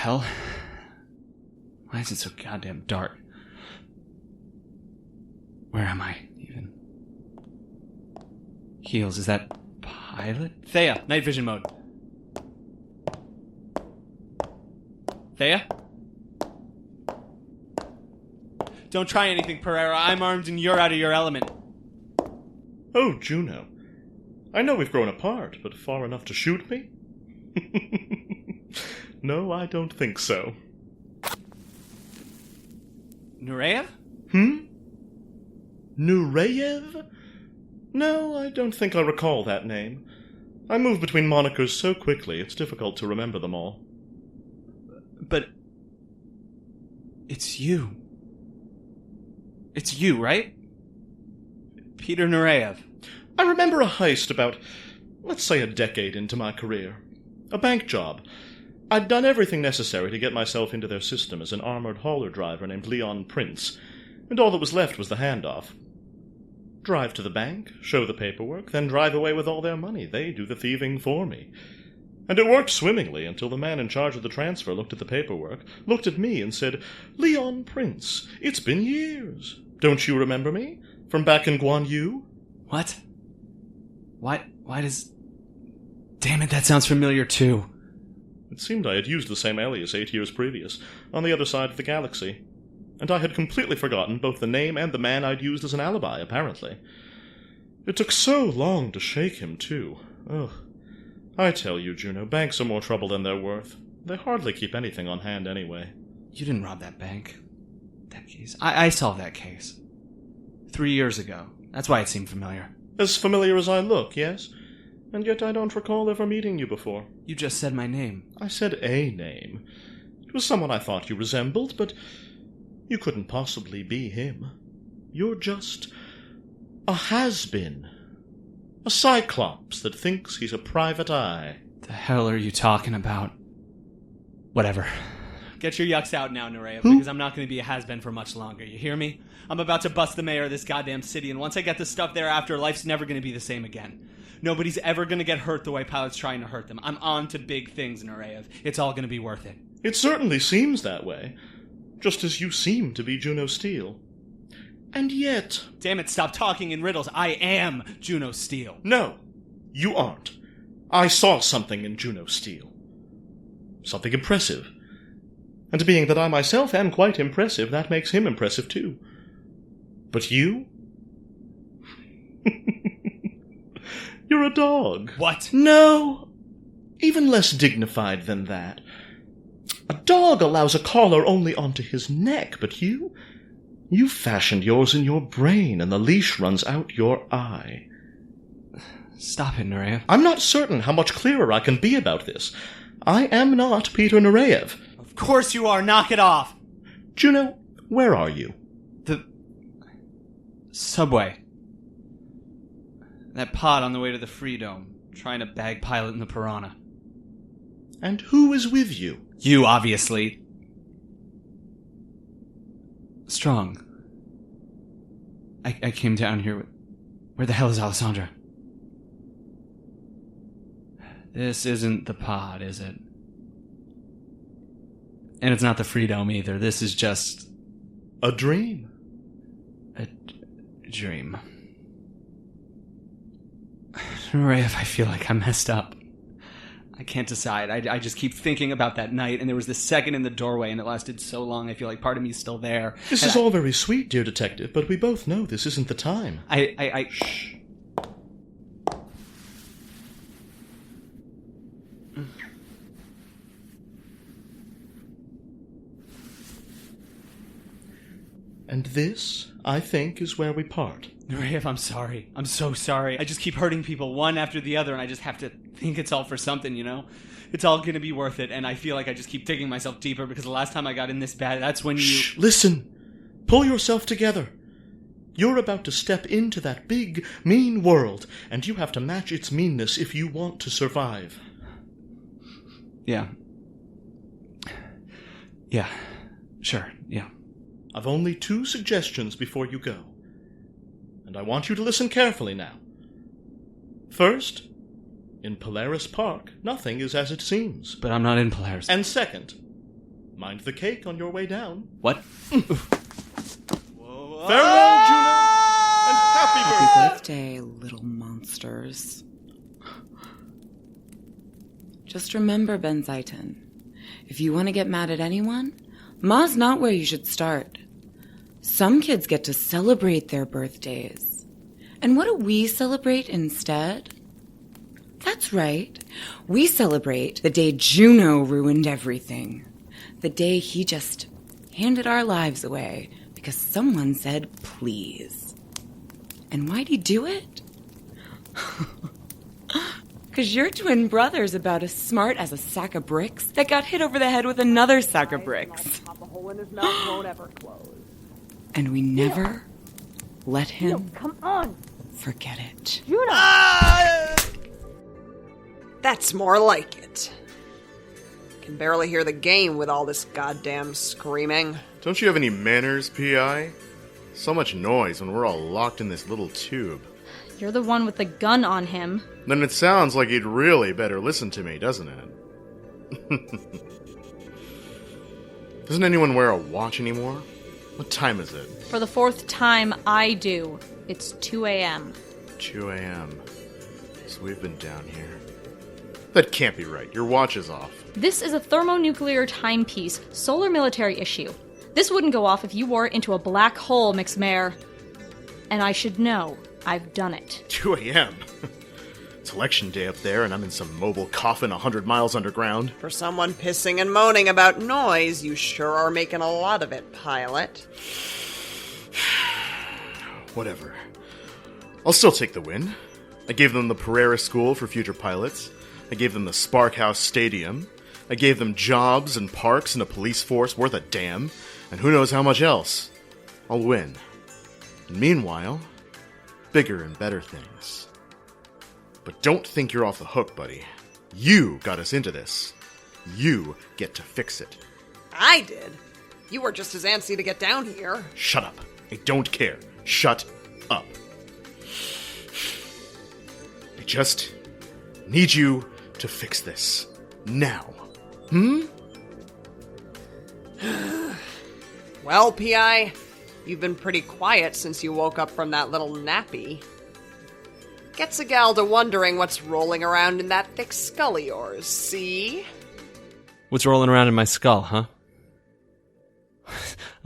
hell? Why is it so goddamn dark? Where am I, even? Heels, is that pilot? Thea, night vision mode. Thea? Don't try anything, Pereira. I'm armed and you're out of your element. Oh, Juno. I know we've grown apart, but far enough to shoot me? No, I don't think so. Nureyev? Nureyev? No, I don't think I recall that name. I move between monikers so quickly, it's difficult to remember them all. But it's you. It's you, right? Peter Nureyev. I remember a heist about, let's say, a decade into my career. A bank job. I'd done everything necessary to get myself into their system as an armored hauler driver named Leon Prince, and all that was left was the handoff. Drive to the bank, show the paperwork, then drive away with all their money. They do the thieving for me. And it worked swimmingly until the man in charge of the transfer looked at the paperwork, looked at me and said, "Leon Prince, it's been years. Don't you remember me? From back in Guan Yu?" What? Why does... Damn it, that sounds familiar too. It seemed I had used the same alias 8 years previous, on the other side of the galaxy. And I had completely forgotten both the name and the man I'd used as an alibi, apparently. It took so long to shake him, too. Ugh. I tell you, Juno, banks are more trouble than they're worth. They hardly keep anything on hand anyway. You didn't rob that bank. That case... I solved that case. 3 years ago. That's why it seemed familiar. As familiar as I look, yes? And yet I don't recall ever meeting you before. You just said my name. I said a name. It was someone I thought you resembled, but you couldn't possibly be him. You're just a has-been. A cyclops that thinks he's a private eye. The hell are you talking about? Whatever. Get your yucks out now, Nureyev, because I'm not going to be a has-been for much longer. You hear me? I'm about to bust the mayor of this goddamn city, and once I get the stuff thereafter, life's never going to be the same again. Nobody's ever going to get hurt the way Pilot's trying to hurt them. I'm on to big things, Nureyev. It's all going to be worth it. It certainly seems that way. Just as you seem to be Juno Steel. And yet... Damn it, stop talking in riddles. I am Juno Steel. No, you aren't. I saw something in Juno Steel. Something impressive. And being that I myself am quite impressive, that makes him impressive too. But you? You're a dog. What? No, even less dignified than that. A dog allows a collar only onto his neck, but you fashioned yours in your brain, and the leash runs out your eye. Stop it, Nureyev. I'm not certain how much clearer I can be about this. I am not Peter Nureyev. Of course you are. Knock it off. Juno, where are you? The subway. That pod on the way to the Freedome, trying to bag Pilot and the Piranha. And who is with you? You, obviously. Strong. I came down here with... Where the hell is Alessandra? This isn't the pod, is it? And it's not the Freedome either. This is just... A dream. A dream. Nureyev, I feel like I messed up. I can't decide. I just keep thinking about that night, and there was this second in the doorway, and it lasted so long, I feel like part of me is still there. This is all very sweet, dear detective, but we both know this isn't the time. Shh. And this, I think, is where we part. Nureyev, I'm sorry. I'm so sorry. I just keep hurting people one after the other, and I just have to think it's all for something, you know? It's all going to be worth it, and I feel like I just keep digging myself deeper, because the last time I got in this bad, that's when you... Shh, listen! Pull yourself together. You're about to step into that big, mean world, and you have to match its meanness if you want to survive. Yeah. Yeah. Sure, yeah. I've only 2 suggestions before you go. And I want you to listen carefully now. First, in Polaris Park, nothing is as it seems. But I'm not in Polaris. And second, Mind the cake on your way down. What? Farewell, Juno, and happy birthday! Happy birthday, little monsters. Just remember, Benziton, if you want to get mad at anyone, Ma's not where you should start. Some kids get to celebrate their birthdays. And what do we celebrate instead? That's right. We celebrate the day Juno ruined everything. The day he just handed our lives away because someone said please. And why'd he do it? Because your twin brother's about as smart as a sack of bricks that got hit over the head with another sack of bricks. Pop a hole in his mouth won't ever close. And we never let him Come on, forget it. Juno! That's more like it. Can barely hear the game with all this goddamn screaming. Don't you have any manners, P.I.? So much noise when we're all locked in this little tube. You're the one with the gun on him. Then it sounds like you'd really better listen to me, doesn't it? Doesn't anyone wear a watch anymore? What time is it? For the fourth time, I do. It's 2 a.m. 2 a.m. So we've been down here. That can't be right. Your watch is off. This is a thermonuclear timepiece, solar military issue. This wouldn't go off if you wore it into a black hole, McSmare. And I should know. I've done it. 2 a.m.? It's election day up there, and I'm in some mobile coffin 100 miles underground. For someone pissing and moaning about noise, you sure are making a lot of it, pilot. Whatever. I'll still take the win. I gave them the Pereira School for future pilots. I gave them the Spark House Stadium. I gave them jobs and parks and a police force worth a damn. And who knows how much else. I'll win. And meanwhile, bigger and better things. But don't think you're off the hook, buddy. You got us into this. You get to fix it. I did. You were just as antsy to get down here. Shut up. I don't care. Shut up. I just need you to fix this. Now. Well, P.I., you've been pretty quiet since you woke up from that little nappy. Gets a gal to wondering what's rolling around in that thick skull of yours, see? What's rolling around in my skull, huh?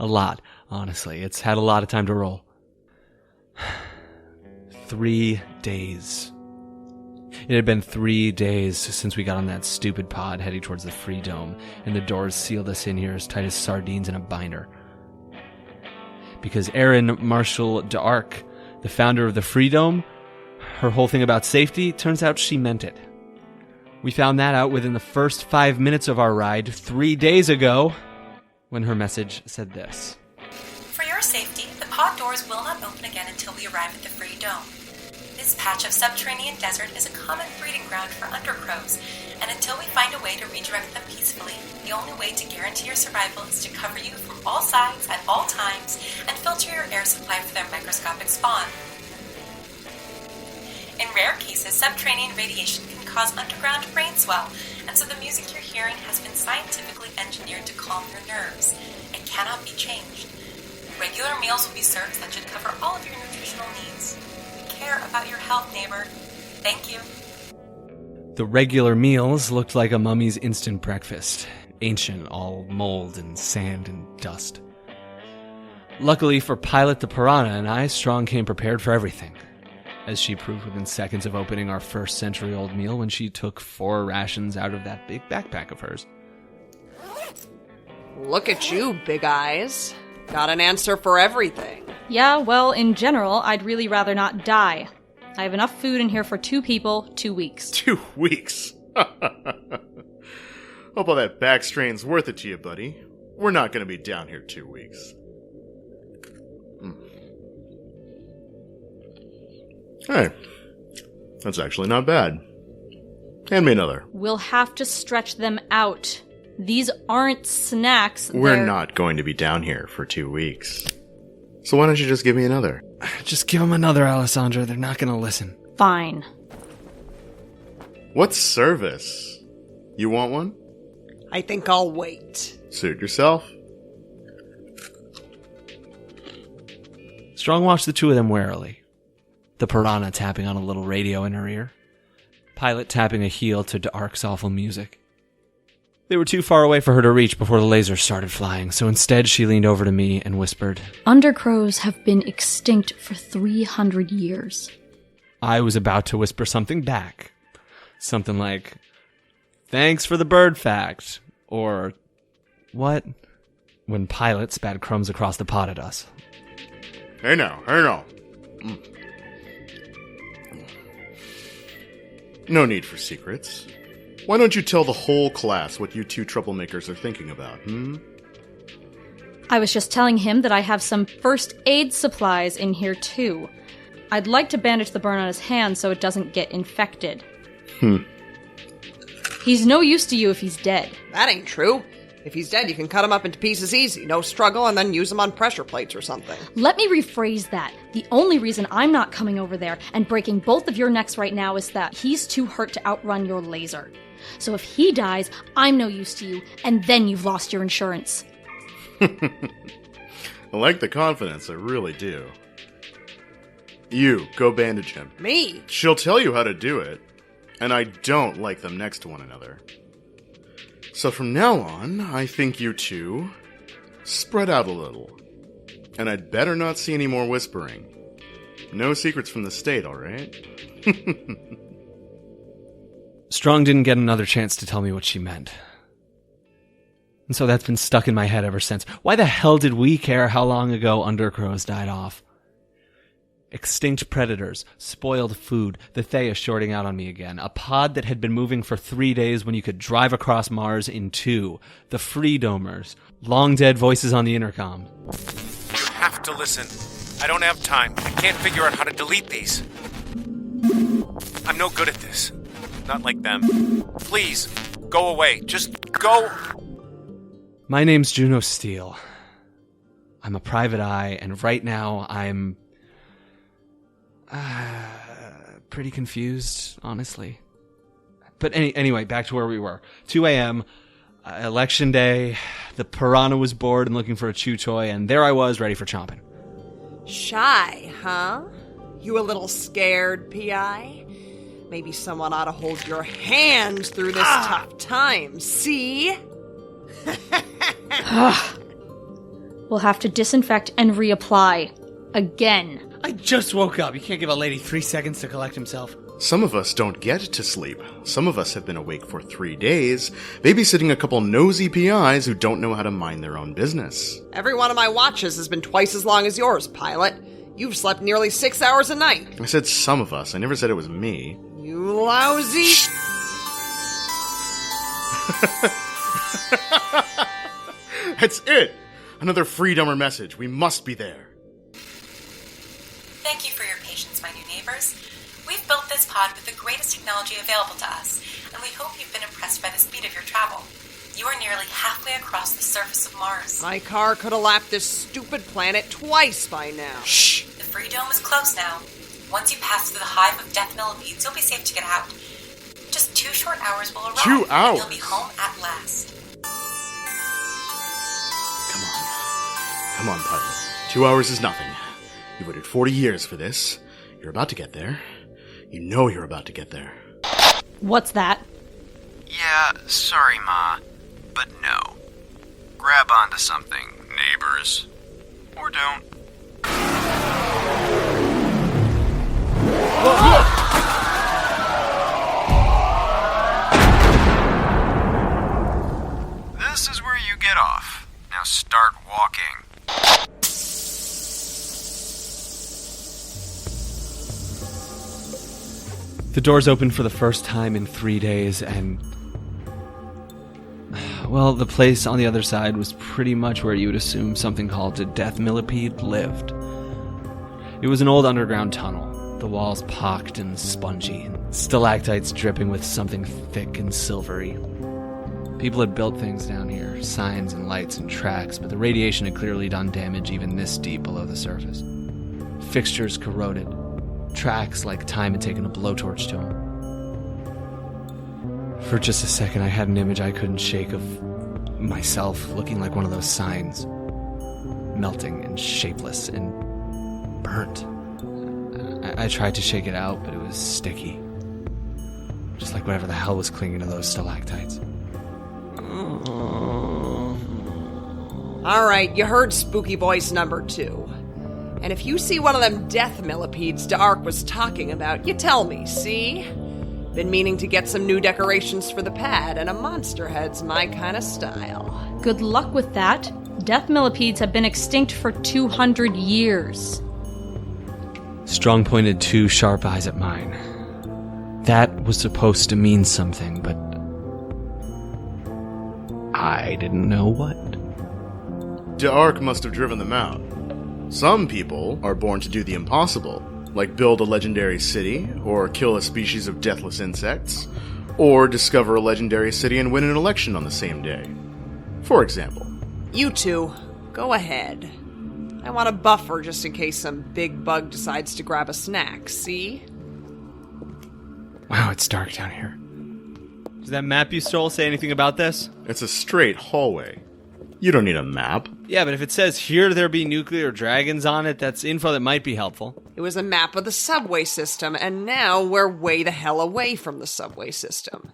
A lot, honestly. It's had a lot of time to roll. 3 days. It had been 3 days since we got on that stupid pod heading towards the Free Dome, and the doors sealed us in here as tight as sardines in a binder. Because Erin Marshall d'Arc, the founder of the Free Dome, her whole thing about safety, turns out she meant it. We found that out within the first 5 minutes of our ride 3 days ago, when her message said this. For your safety, the pod doors will not open again until we arrive at the Free Dome. This patch of subterranean desert is a common breeding ground for undercrows, and until we find a way to redirect them peacefully, the only way to guarantee your survival is to cover you from all sides at all times and filter your air supply for their microscopic spawn. In rare cases, subterranean radiation can cause underground brain swell, and so the music you're hearing has been scientifically engineered to calm your nerves. It cannot be changed. Regular meals will be served that should cover all of your nutritional needs. Care about your health, neighbor. Thank you. The regular meals looked like a mummy's instant breakfast. Ancient, all mold and sand and dust. Luckily for Pilot the Piranha and I, Strong came prepared for everything, as she proved within seconds of opening our first century-old meal when she took 4 rations out of that big backpack of hers. Look at you, Big Eyes. Got an answer for everything. Yeah, well, in general, I'd really rather not die. I have enough food in here for 2 people, 2 weeks. 2 weeks? Hope all that back strain's worth it to you, buddy. We're not going to be down here 2 weeks. Hey, that's actually not bad. Hand me another. We'll have to stretch them out. These aren't snacks. We're not going to be down here for 2 weeks. So why don't you just give me another? Just give them another, Alessandra. They're not going to listen. Fine. What service? You want one? I think I'll wait. Suit yourself. Strong watched the two of them warily. The piranha tapping on a little radio in her ear. Pilot tapping a heel to D'Arc's awful music. They were too far away for her to reach before the lasers started flying, so instead she leaned over to me and whispered, Undercrows have been extinct for 300 years. I was about to whisper something back. Something like, thanks for the bird fact, or what? When Pilot spat crumbs across the pot at us. Hey now. No need for secrets. Why don't you tell the whole class what you two troublemakers are thinking about, I was just telling him that I have some first aid supplies in here too. I'd like to bandage the burn on his hand so it doesn't get infected. He's no use to you if he's dead. That ain't true. If he's dead, you can cut him up into pieces easy. No struggle, and then use him on pressure plates or something. Let me rephrase that. The only reason I'm not coming over there and breaking both of your necks right now is that he's too hurt to outrun your laser. So if he dies, I'm no use to you, and then you've lost your insurance. I like the confidence, I really do. You, go bandage him. Me? She'll tell you how to do it, and I don't like them next to one another. So from now on, I think you two spread out a little. And I'd better not see any more whispering. No secrets from the state, alright? Strong didn't get another chance to tell me what she meant. And so that's been stuck in my head ever since. Why the hell did we care how long ago undercrows died off? Extinct predators, spoiled food, the Thea shorting out on me again, a pod that had been moving for 3 days when you could drive across Mars in 2, the Freedomers, long dead voices on the intercom. You have to listen. I don't have time. I can't figure out how to delete these. I'm no good at this. Not like them. Please, go away. Just go. My name's Juno Steele. I'm a private eye, and right now I'm pretty confused, honestly. But anyway, back to where we were. 2 a.m., election day, the piranha was bored and looking for a chew toy, and there I was, ready for chomping. Shy, huh? You a little scared, P.I.? Maybe someone ought to hold your hand through this tough time, see? We'll have to disinfect and reapply. Again. I just woke up. You can't give a lady 3 seconds to collect himself. Some of us don't get to sleep. Some of us have been awake for 3 days, babysitting a couple nosy PIs who don't know how to mind their own business. Every one of my watches has been twice as long as yours, Pilot. You've slept nearly 6 hours a night. I said some of us. I never said it was me. You lousy... That's it! Another Freedomer message. We must be there. Thank you for your patience, my new neighbors. We've built this pod with the greatest technology available to us, and we hope you've been impressed by the speed of your travel. You are nearly halfway across the surface of Mars. My car could have lapped this stupid planet twice by now. Shh! The free dome is close now. Once you pass through the hive of death millipedes, you'll be safe to get out. Just 2 short hours will arrive. 2 hours? And you'll be home at last. Come on, Pilot. 2 hours is nothing. You waited 40 years for this. You're about to get there. You know you're about to get there. What's that? Yeah, sorry, Ma, but no. Grab onto something, neighbors. Or don't. This is where you get off. Now start walking. The doors opened for the first time in 3 days, and... well, the place on the other side was pretty much where you would assume something called a death millipede lived. It was an old underground tunnel, the walls pocked and spongy, and stalactites dripping with something thick and silvery. People had built things down here, signs and lights and tracks, but the radiation had clearly done damage even this deep below the surface. Fixtures corroded. Tracks like time had taken a blowtorch to them. For just a second, I had an image I couldn't shake of myself looking like one of those signs. Melting and shapeless and burnt. I tried to shake it out, but it was sticky. Just like whatever the hell was clinging to those stalactites. Alright, you heard Spooky Voice number 2. And if you see one of them death millipedes D'Arc was talking about, you tell me, see? Been meaning to get some new decorations for the pad, and a monster head's my kind of style. Good luck with that. Death millipedes have been extinct for 200 years. Strong pointed 2 sharp eyes at mine. That was supposed to mean something, but I didn't know what. D'Arc must have driven them out. Some people are born to do the impossible, like build a legendary city, or kill a species of deathless insects, or discover a legendary city and win an election on the same day. For example. You two, go ahead. I want a buffer just in case some big bug decides to grab a snack, see? Wow, it's dark down here. Does that map you stole say anything about this? It's a straight hallway. You don't need a map. Yeah, but if it says here there be nuclear dragons on it, that's info that might be helpful. It was a map of the subway system, and now we're way the hell away from the subway system.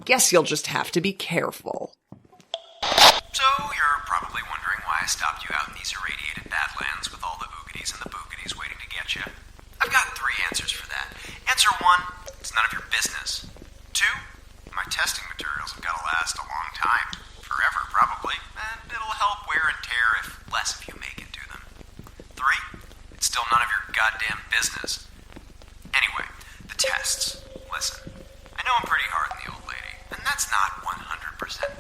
Guess you'll just have to be careful. So, you're probably wondering why I stopped you out in these irradiated badlands with all the oogities and the boogities waiting to get you. I've got 3 answers for that. Answer 1, it's none of your business. 2, my testing materials have got to last a long time. Forever, probably, and it'll help wear and tear if less of you make it to them. 3, it's still none of your goddamn business. Anyway, the tests. Listen, I know I'm pretty hard on the old lady, and that's not 100%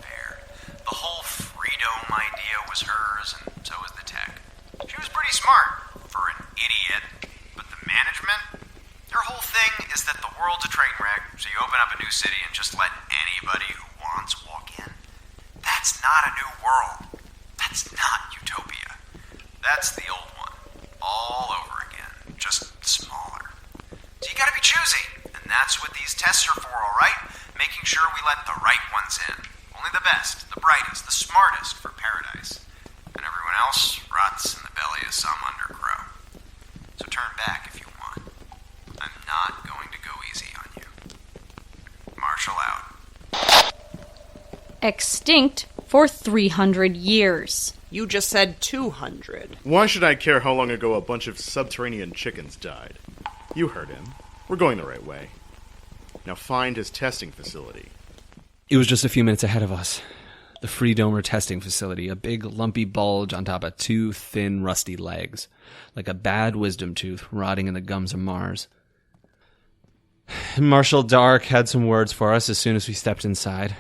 fair. The whole freedom idea was hers, and so was the tech. She was pretty smart for an idiot, but the management? Their whole thing is that the world's a train wreck, so you open up a new city and just let anybody who wants walk in. That's not a new world. That's not utopia. That's the old one. All over again. Just smaller. So you gotta be choosy. And that's what these tests are for, alright? Making sure we let the right ones in. Only the best, the brightest, the smartest for paradise. And everyone else rots in the belly of some undercrow. So turn back if you want. I'm not going to go easy on you. Marshall out. Extinct for 300 years. You just said 200. Why should I care how long ago a bunch of subterranean chickens died? You heard him. We're going the right way. Now find his testing facility. It was just a few minutes ahead of us. The Freedomer testing facility, a big lumpy bulge on top of 2 thin, rusty legs, like a bad wisdom tooth rotting in the gums of Mars. Marshal D'Arc had some words for us as soon as we stepped inside.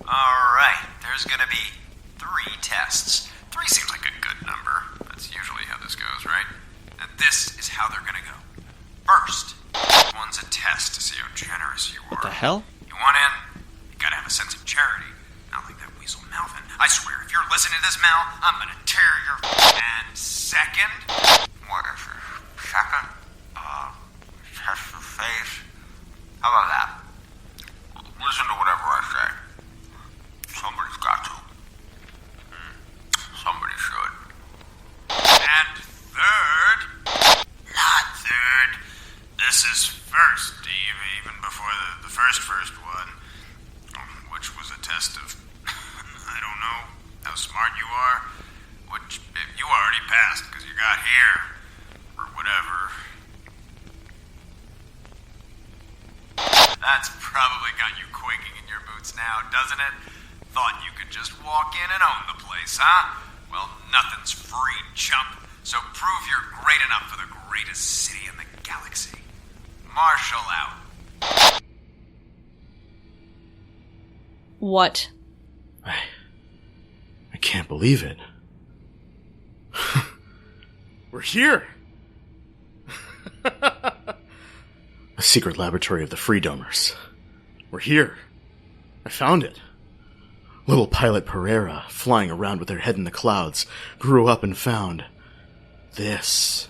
Alright, there's gonna be 3 tests. 3 seems like a good number. That's usually how this goes, right? And this is how they're gonna go. First, one's a test to see how generous you are. What the hell? You want in? You gotta have a sense of charity. Not like that weasel Malvin. I swear, if you're listening to this, Mal, I'm gonna tear your... And second... What is it? Second? Test the face? How about that? Listen to whatever I say. Somebody's got to. Somebody should. And third... Not third. This is first, even before the first one. Which was a test of... I don't know how smart you are. Which you already passed, because you got here. Or whatever. That's probably got you quaking in your boots now, doesn't it? Thought you could just walk in and own the place, huh? Well, nothing's free, chump. So prove you're great enough for the greatest city in the galaxy. Marshall out. What? I can't believe it. We're here! A secret laboratory of the Freedomers. We're here. I found it. Little pilot Pereira, flying around with her head in the clouds, grew up and found this.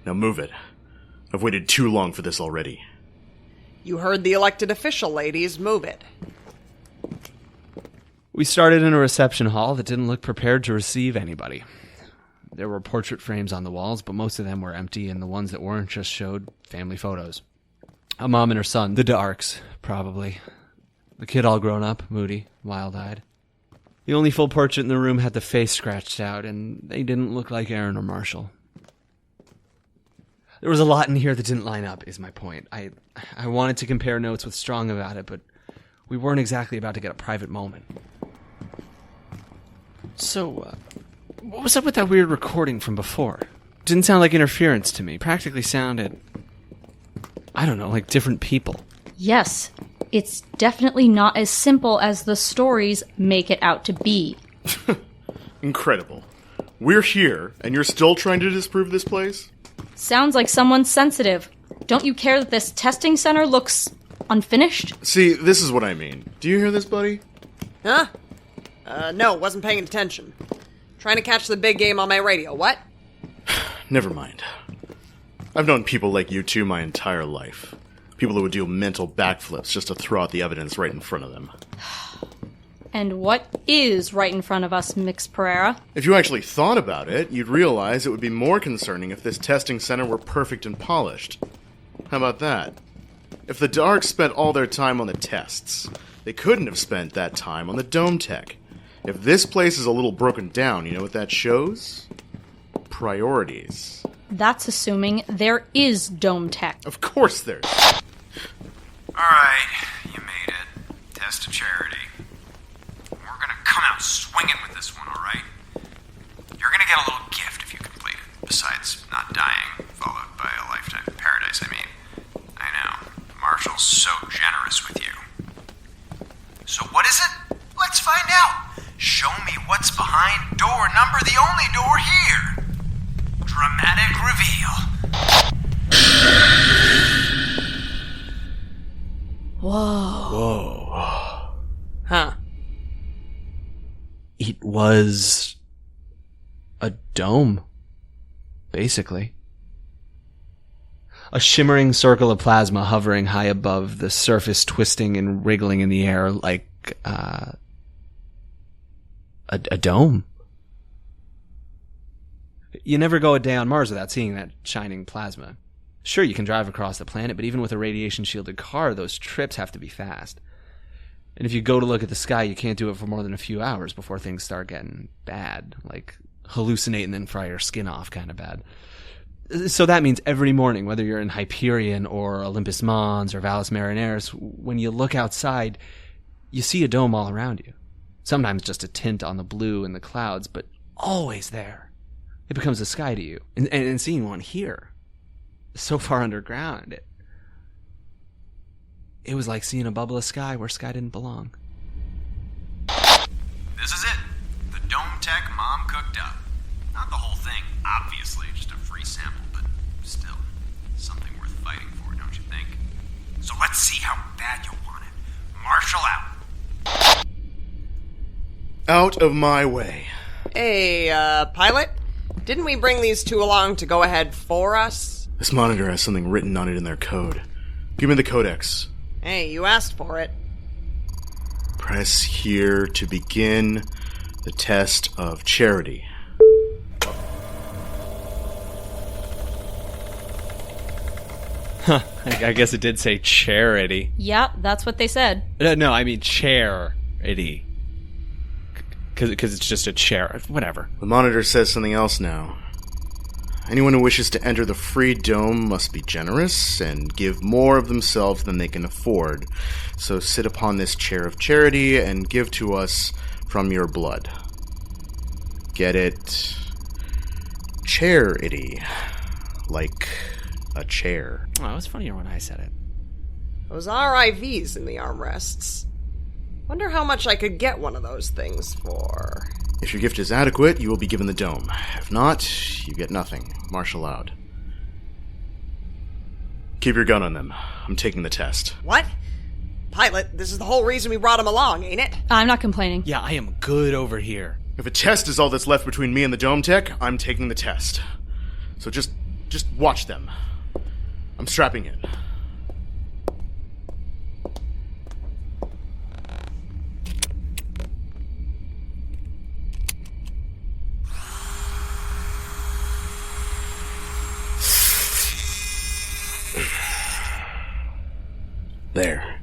Now move it. I've waited too long for this already. You heard the elected official ladies. Move it. We started in a reception hall that didn't look prepared to receive anybody. There were portrait frames on the walls, but most of them were empty, and the ones that weren't just showed family photos. A mom and her son, the Darks, probably. The kid all grown up, moody, wild-eyed. The only full portrait in the room had the face scratched out, and they didn't look like Aaron or Marshall. There was a lot in here that didn't line up, is my point. I wanted to compare notes with Strong about it, but we weren't exactly about to get a private moment. So, what was up with that weird recording from before? Didn't sound like interference to me. Practically sounded, I don't know, like different people. Yes, it's definitely not as simple as the stories make it out to be. Incredible. We're here, and you're still trying to disprove this place? Sounds like someone's sensitive. Don't you care that this testing center looks unfinished? See, this is what I mean. Do you hear this, buddy? Huh? No, wasn't paying attention. Trying to catch the big game on my radio. What? Never mind. I've known people like you two my entire life. People who would do mental backflips just to throw out the evidence right in front of them. And what is right in front of us, Mix Pereira? If you actually thought about it, you'd realize it would be more concerning if this testing center were perfect and polished. How about that? If the Darks spent all their time on the tests, they couldn't have spent that time on the dome tech. If this place is a little broken down, you know what that shows? Priorities. That's assuming there is dome tech. Of course there is. Alright, you made it. Test of charity. We're gonna come out swinging with this one, alright? You're gonna get a little gift if you complete it. Besides not dying, followed by a lifetime in paradise, I mean. I know. Marshall's so generous with you. So what is it? Let's find out. Show me what's behind door number, the only door here. Dramatic reveal. Whoa. Huh. It was a dome, basically. A shimmering circle of plasma hovering high above the surface, twisting and wriggling in the air like a dome. You never go a day on Mars without seeing that shining plasma. Sure, you can drive across the planet, but even with a radiation-shielded car, those trips have to be fast. And if you go to look at the sky, you can't do it for more than a few hours before things start getting bad, like hallucinate and then fry your skin off kind of bad. So that means every morning, whether you're in Hyperion or Olympus Mons or Valles Marineris, when you look outside, you see a dome all around you. Sometimes just a tint on the blue in the clouds, but always there. It becomes a sky to you. And seeing one here, so far underground, it was like seeing a bubble of sky where sky didn't belong. This is it. The dome tech Mom cooked up. Not the whole thing, obviously, just a free sample, but still, something worth fighting for, don't you think? So let's see how bad you want it. Marshall out. Out of my way. Hey, pilot? Didn't we bring these two along to go ahead for us? This monitor has something written on it in their code. Give me the codex. Hey, you asked for it. Press here to begin the test of charity. Huh, I guess it did say charity. Yeah, that's what they said. No, I mean charity. Because it's just a chair. Whatever. The monitor says something else now. Anyone who wishes to enter the free dome must be generous and give more of themselves than they can afford. So sit upon this chair of charity and give to us from your blood. Get it? Charity. Like a chair. Oh, it was funnier when I said it. Those RIVs in the armrests. Wonder how much I could get one of those things for. If your gift is adequate, you will be given the dome. If not, you get nothing. Marshal out. Keep your gun on them. I'm taking the test. What? Pilot, this is the whole reason we brought him along, ain't it? I'm not complaining. Yeah, I am good over here. If a test is all that's left between me and the dome tech, I'm taking the test. So just watch them. I'm strapping in. There.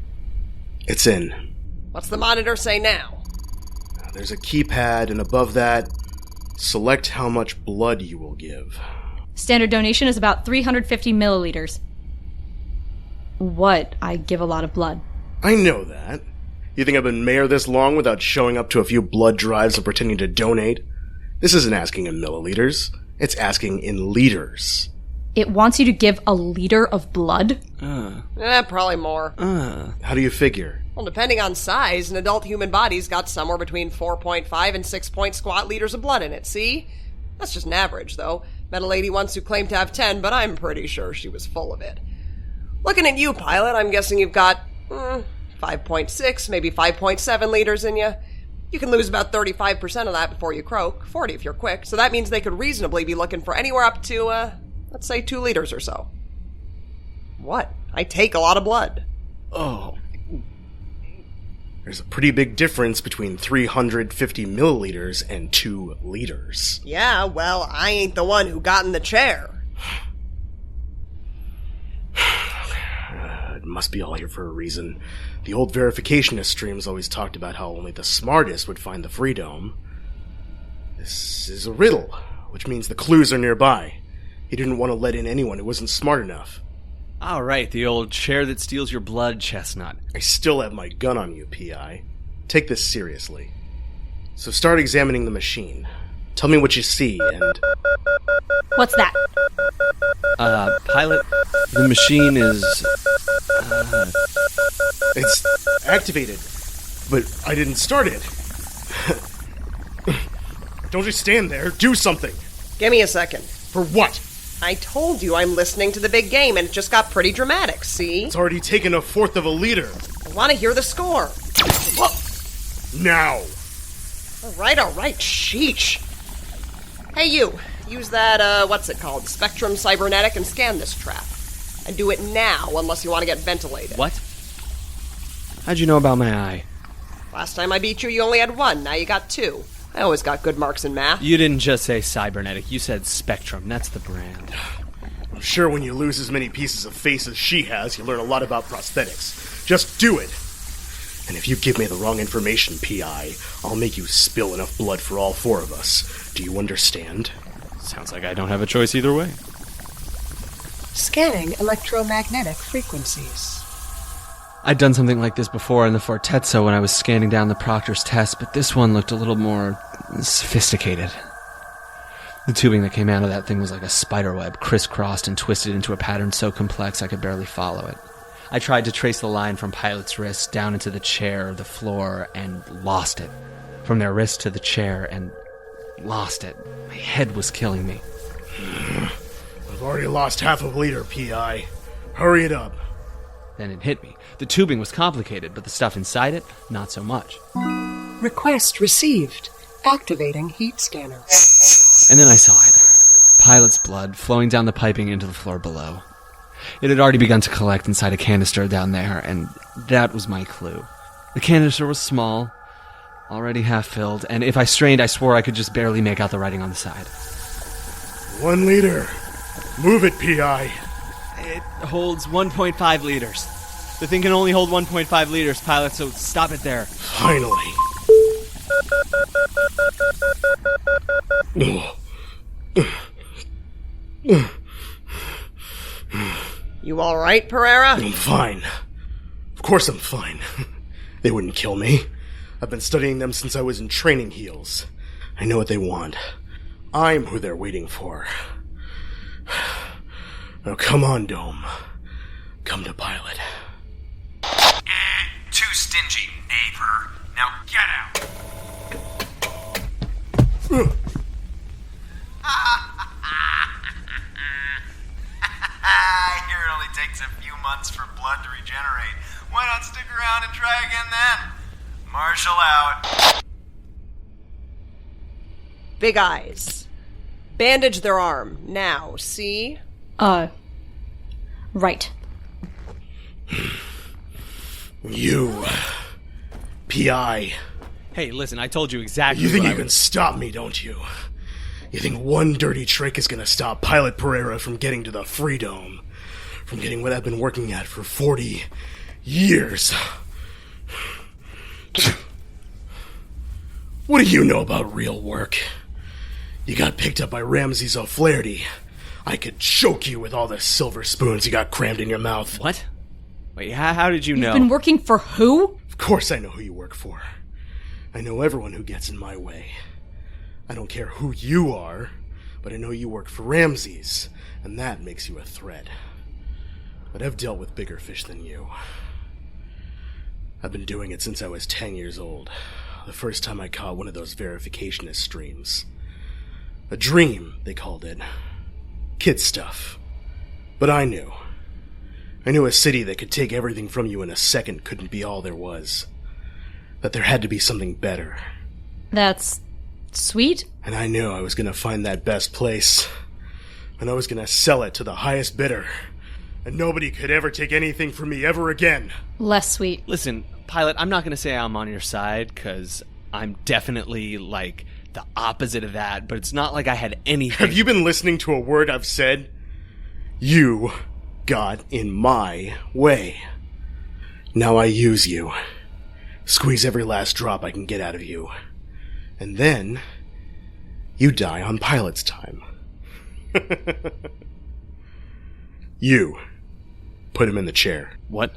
It's in. What's the monitor say now? There's a keypad, and above that, select how much blood you will give. Standard donation is about 350 milliliters. What? I give a lot of blood. I know that. You think I've been mayor this long without showing up to a few blood drives and pretending to donate? This isn't asking in milliliters. It's asking in liters. It wants you to give a liter of blood? Probably more. How do you figure? Well, depending on size, an adult human body's got somewhere between 4.5 and 6 squat liters of blood in it, see? That's just an average, though. Met a lady once who claimed to have 10, but I'm pretty sure she was full of it. Looking at you, Pilot, I'm guessing you've got 5.6, maybe 5.7 liters in you. You can lose about 35% of that before you croak, 40 if you're quick, so that means they could reasonably be looking for anywhere up to, let's say 2 liters or so. What? I take a lot of blood. Oh. There's a pretty big difference between 350 milliliters and 2 liters. Yeah, well, I ain't the one who got in the chair. It must be all here for a reason. The old verificationist streams always talked about how only the smartest would find the freedom. This is a riddle, which means the clues are nearby. He didn't want to let in anyone who wasn't smart enough. All right, the old chair that steals your blood, Chestnut. I still have my gun on you, P.I. Take this seriously. So start examining the machine. Tell me what you see, and... What's that? Pilot, the machine is... It's activated, but I didn't start it. Don't just stand there. Do something. Give me a second. For what? I told you I'm listening to the big game, and it just got pretty dramatic, see? It's already taken 1/4 of a liter. I want to hear the score. Whoa. Now. All right, sheesh. Hey, you. Use that, what's it called? Spectrum Cybernetic and scan this trap. And do it now, unless you want to get ventilated. What? How'd you know about my eye? Last time I beat you, you only had 1. Now you got 2. I always got good marks in math. You didn't just say cybernetic. You said Spectrum. That's the brand. I'm sure when you lose as many pieces of face as she has, you learn a lot about prosthetics. Just do it. And if you give me the wrong information, P.I., I'll make you spill enough blood for all 4 of us. Do you understand? Sounds like I don't have a choice either way. Scanning electromagnetic frequencies. I'd done something like this before in the Fortezzo when I was scanning down the proctor's test, but this one looked a little more sophisticated. The tubing that came out of that thing was like a spider web, crisscrossed and twisted into a pattern so complex I could barely follow it. I tried to trace the line from Pilot's wrist down into the chair, the floor, and lost it. From their wrist to the chair, and lost it. My head was killing me. I've already lost half a liter, P.I. Hurry it up. Then it hit me. The tubing was complicated, but the stuff inside it, not so much. Request received. Activating heat scanner. And then I saw it. Pilot's blood flowing down the piping into the floor below. It had already begun to collect inside a canister down there, and that was my clue. The canister was small, already half filled, and if I strained, I swore I could just barely make out the writing on the side. 1 liter. Move it, P.I. It holds 1.5 liters. The thing can only hold 1.5 liters, Pilot, so stop it there. Finally. You all right, Pereira? I'm fine. Of course I'm fine. They wouldn't kill me. I've been studying them since I was in training heels. I know what they want. I'm who they're waiting for. Now come on, Dome. Come to Pilot. Too stingy, neighbor. Now get out. I hear it only takes a few months for blood to regenerate. Why not stick around and try again then? Marshal out. Big eyes. Bandage their arm. Now, see? Right. You. P.I. Hey, listen, I told you exactly You think what you can stop me, don't you? You think one dirty trick is gonna stop Pilot Pereira from getting to the Freedom? From getting what I've been working at for 40 Years. What do you know about real work? You got picked up by Ramses O'Flaherty. I could choke you with all the silver spoons you got crammed in your mouth. What? Wait, how did you know? You've been working for who? Of course I know who you work for. I know everyone who gets in my way. I don't care who you are, but I know you work for Ramses, and that makes you a threat. But I've dealt with bigger fish than you. I've been doing it since I was 10 years old. The first time I caught one of those verificationist streams. A dream, they called it. Kid stuff. But I knew. I knew a city that could take everything from you in a second couldn't be all there was. That there had to be something better. That's sweet. And I knew I was going to find that best place. And I was going to sell it to the highest bidder. And nobody could ever take anything from me ever again. Less sweet. Listen, Pilot, I'm not going to say I'm on your side, because I'm definitely, the opposite of that, but it's not like I had anything. Have you been listening to a word I've said? You got in my way. Now I use you. Squeeze every last drop I can get out of you. And then, you die on Pilot's time. You. Put him in the chair. What?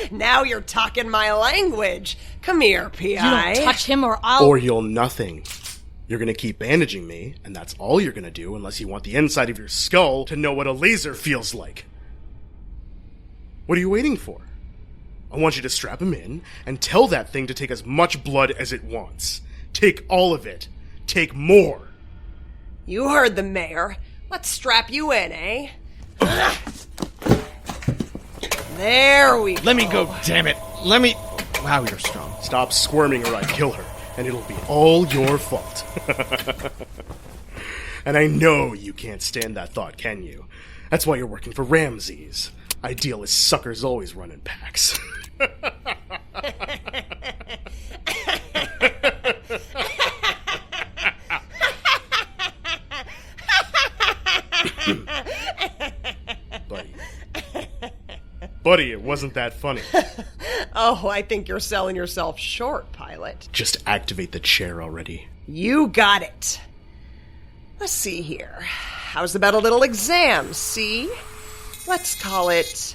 Now you're talking my language. Come here, P.I. You don't touch him or I'll... Or you'll nothing. You're gonna keep bandaging me, and that's all you're gonna do unless you want the inside of your skull to know what a laser feels like. What are you waiting for? I want you to strap him in and tell that thing to take as much blood as it wants. Take all of it. Take more. You heard the mayor. Let's strap you in, eh? There we go. Let me go, damn it. Let me... Wow, you're strong. Stop squirming or I kill her, and it'll be all your fault. And I know you can't stand that thought, can you? That's why you're working for Ramses. Idealist suckers always run in packs. Buddy, it wasn't that funny. Oh, I think you're selling yourself short, Pilot. Just activate the chair already. You got it. Let's see here. How's about a little exam, see? Let's call it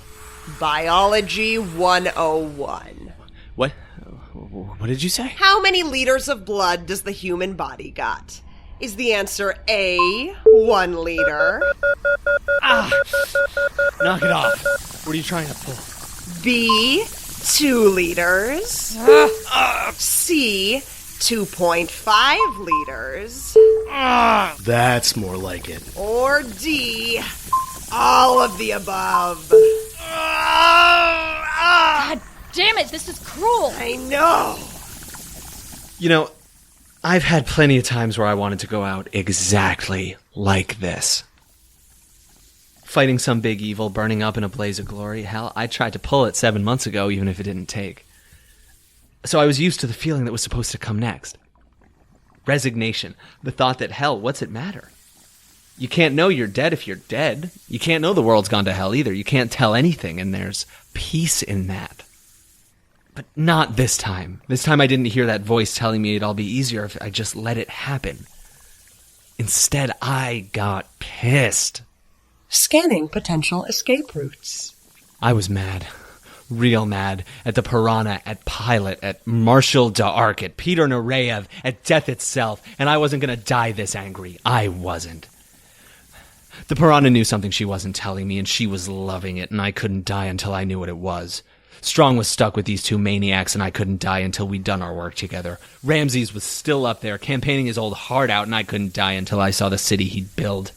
Biology 101. What did you say? How many liters of blood does the human body got? Is the answer A, 1 liter? Knock it off. What are you trying to pull? B, 2 liters? C, 2.5 liters? That's more like it. Or D, all of the above? God damn it, this is cruel. I know. You know, I've had plenty of times where I wanted to go out exactly like this. Fighting some big evil, burning up in a blaze of glory. Hell, I tried to pull it 7 months ago, even if it didn't take. So I was used to the feeling that was supposed to come next. Resignation. The thought that, hell, what's it matter? You can't know you're dead if you're dead. You can't know the world's gone to hell either. You can't tell anything, and there's peace in that. But not this time. This time I didn't hear that voice telling me it'd all be easier if I just let it happen. Instead, I got pissed. Scanning potential escape routes. I was mad. Real mad. At the Piranha, at Pilot, at Marshal D'Arc, at Peter Nureyev, at death itself, and I wasn't going to die this angry. I wasn't. The Piranha knew something she wasn't telling me, and she was loving it, and I couldn't die until I knew what it was. Strong was stuck with these two maniacs, and I couldn't die until we'd done our work together. Ramses was still up there, campaigning his old heart out, and I couldn't die until I saw the city he'd build.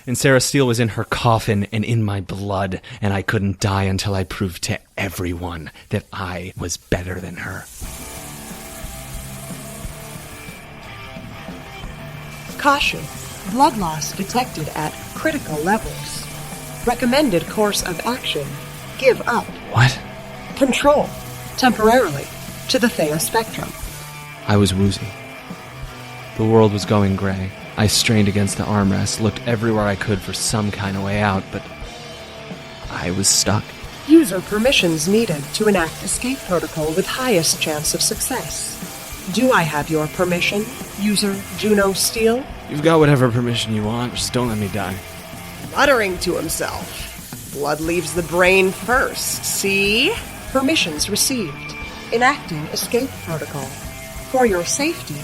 And Sarah Steele was in her coffin and in my blood, and I couldn't die until I proved to everyone that I was better than her. Caution. Blood loss detected at critical levels. Recommended course of action. Give up. What? Control. Temporarily. To the Thea spectrum. I was woozy. The world was going gray. I strained against the armrest, looked everywhere I could for some kind of way out, but I was stuck. User permissions needed to enact escape protocol with highest chance of success. Do I have your permission, user Juno Steele? You've got whatever permission you want, just don't let me die. Muttering to himself. Blood leaves the brain first, see? Permissions received. Enacting escape protocol. For your safety,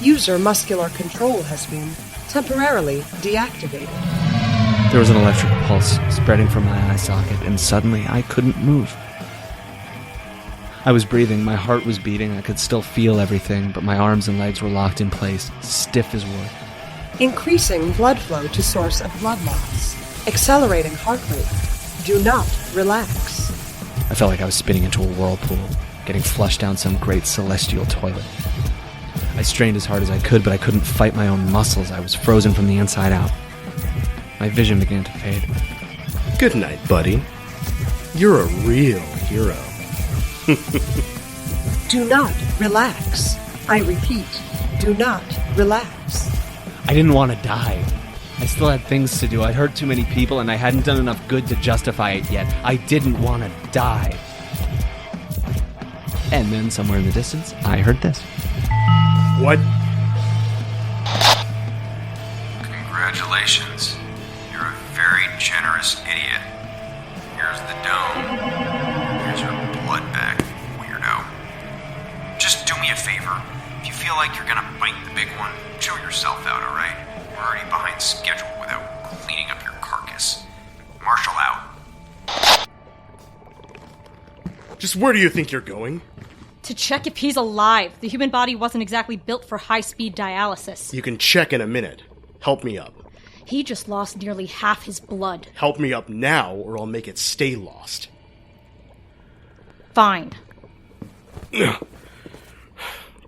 user muscular control has been temporarily deactivated. There was an electrical pulse spreading from my eye socket, and suddenly I couldn't move. I was breathing, my heart was beating, I could still feel everything, but my arms and legs were locked in place, stiff as wood. Increasing blood flow to source of blood loss. Accelerating heart rate. Do not relax. I felt like I was spinning into a whirlpool, getting flushed down some great celestial toilet. I strained as hard as I could, but I couldn't fight my own muscles. I was frozen from the inside out. My vision began to fade. Good night, buddy. You're a real hero. Do not relax. I repeat, do not relax. I didn't want to die. I still had things to do. I'd hurt too many people, and I hadn't done enough good to justify it yet. I didn't want to die. And then, somewhere in the distance, I heard this. What? Congratulations. You're a very generous idiot. Here's the dome. Here's your blood back, weirdo. Just do me a favor. If you feel like you're gonna bite the big one, chill yourself out, alright? We're already behind schedule without cleaning up your carcass. Marshal out. Just where do you think you're going? To check if he's alive. The human body wasn't exactly built for high-speed dialysis. You can check in a minute. Help me up. He just lost nearly half his blood. Help me up now, or I'll make it stay lost. Fine.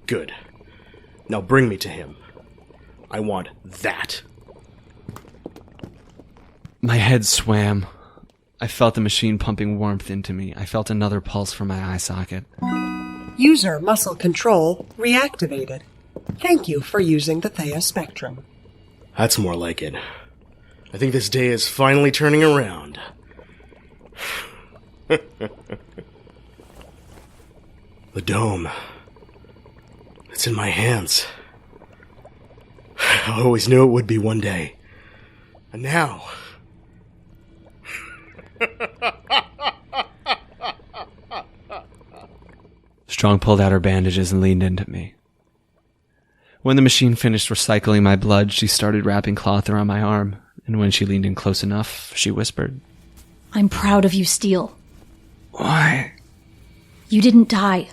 Good. Now bring me to him. I want that. My head swam. I felt the machine pumping warmth into me. I felt another pulse from my eye socket. User muscle control reactivated. Thank you for using the Thea Spectrum. That's more like it. I think this day is finally turning around. The dome. It's in my hands. I always knew it would be one day. And now... Strong pulled out her bandages and leaned into me. When the machine finished recycling my blood, she started wrapping cloth around my arm, and when she leaned in close enough, she whispered, I'm proud of you, Steele. Why? You didn't die.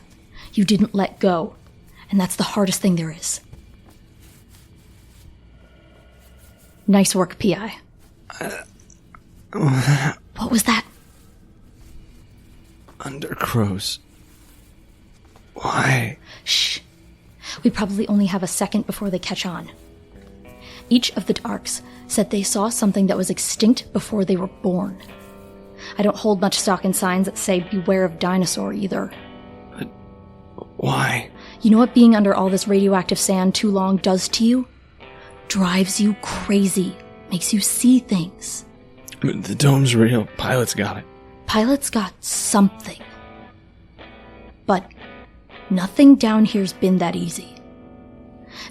You didn't let go. And that's the hardest thing there is. Nice work, P.I. What was that? Undercrows. Why? Shh. We probably only have a second before they catch on. Each of the Darks said they saw something that was extinct before they were born. I don't hold much stock in signs that say beware of dinosaur either. But why? You know what being under all this radioactive sand too long does to you? Drives you crazy. Makes you see things. The dome's real. Pilots got it. Pilots got something. But nothing down here's been that easy.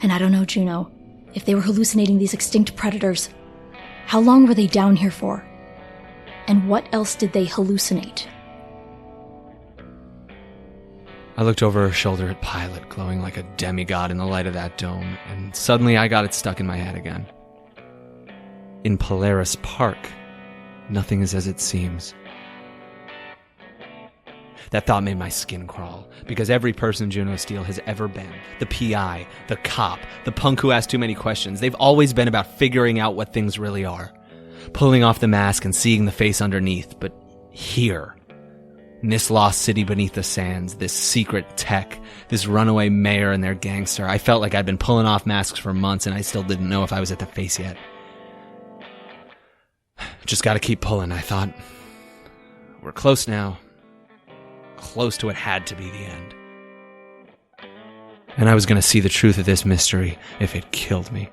And I don't know, Juno, if they were hallucinating these extinct predators, how long were they down here for? And what else did they hallucinate? I looked over her shoulder at Pilot, glowing like a demigod in the light of that dome, and suddenly I got it stuck in my head again. In Polaris Park, nothing is as it seems. That thought made my skin crawl, because every person Juno Steele has ever been, the PI, the cop, the punk who asked too many questions, they've always been about figuring out what things really are. Pulling off the mask and seeing the face underneath, but here, in this lost city beneath the sands, this secret tech, this runaway mayor and their gangster, I felt like I'd been pulling off masks for months and I still didn't know if I was at the face yet. Just gotta keep pulling, I thought. We're close now. Close to what had to be the end. And I was gonna see the truth of this mystery if it killed me.